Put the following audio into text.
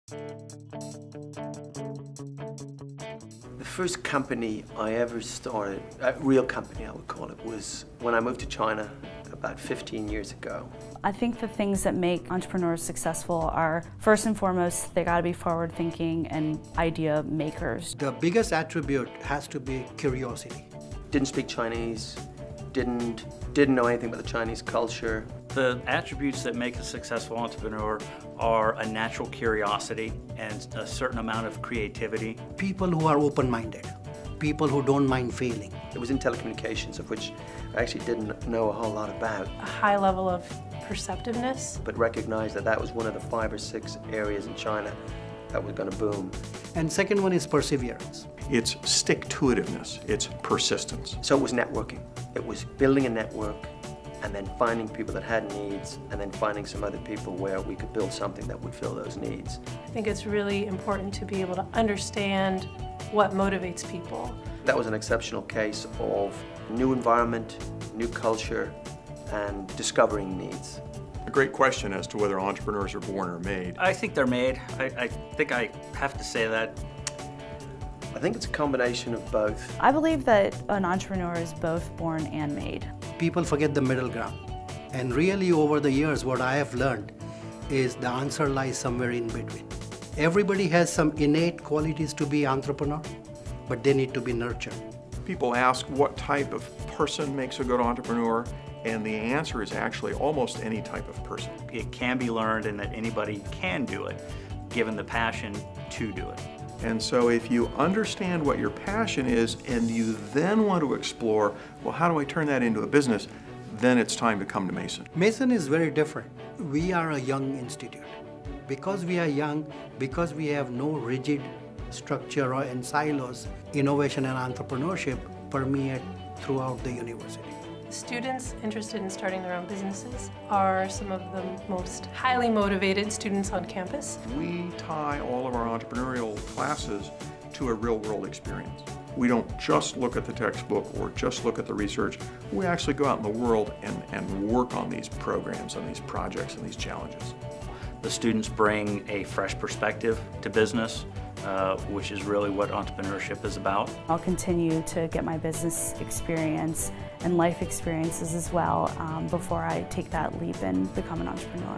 The first company I ever started, a real company I would call it, was when I moved to China about 15 years ago. I think the things that make entrepreneurs successful are, first and foremost, they gotta be forward-thinking and idea makers. The biggest attribute has to be curiosity. Didn't speak Chinese, didn't know anything about the Chinese culture. The attributes that make a successful entrepreneur are a natural curiosity and a certain amount of creativity. People who are open-minded, people who don't mind failing. It was in telecommunications, of which I actually didn't know a whole lot about. A high level of perceptiveness. But recognized that that was one of the 5 or 6 areas in China that was going to boom. And second one is perseverance. It's stick-to-itiveness, it's persistence. So it was networking. It was building a network and then finding people that had needs and then finding some other people where we could build something that would fill those needs. I think it's really important to be able to understand what motivates people. That was an exceptional case of new environment, new culture, and discovering needs. A great question as to whether entrepreneurs are born or made. I think they're made. I think I have to say that. I think it's a combination of both. I believe that an entrepreneur is both born and made. People forget the middle ground. And really over the years, what I have learned is the answer lies somewhere in between. Everybody has some innate qualities to be entrepreneur, but they need to be nurtured. People ask what type of person makes a good entrepreneur, and the answer is actually almost any type of person. It can be learned and that anybody can do it, given the passion to do it. And so if you understand what your passion is and you then want to explore, well, how do I turn that into a business? Then it's time to come to Mason. Mason is very different. We are a young institute. Because we are young, because we have no rigid structure or in silos, innovation and entrepreneurship permeate throughout the university. Students interested in starting their own businesses are some of the most highly motivated students on campus. We tie all of our entrepreneurial classes to a real-world experience. We don't just look at the textbook or just look at the research. We actually go out in the world and work on these programs, on these projects, and these challenges. The students bring a fresh perspective to business, which is really what entrepreneurship is about. I'll continue to get my business experience and life experiences as well before I take that leap and become an entrepreneur.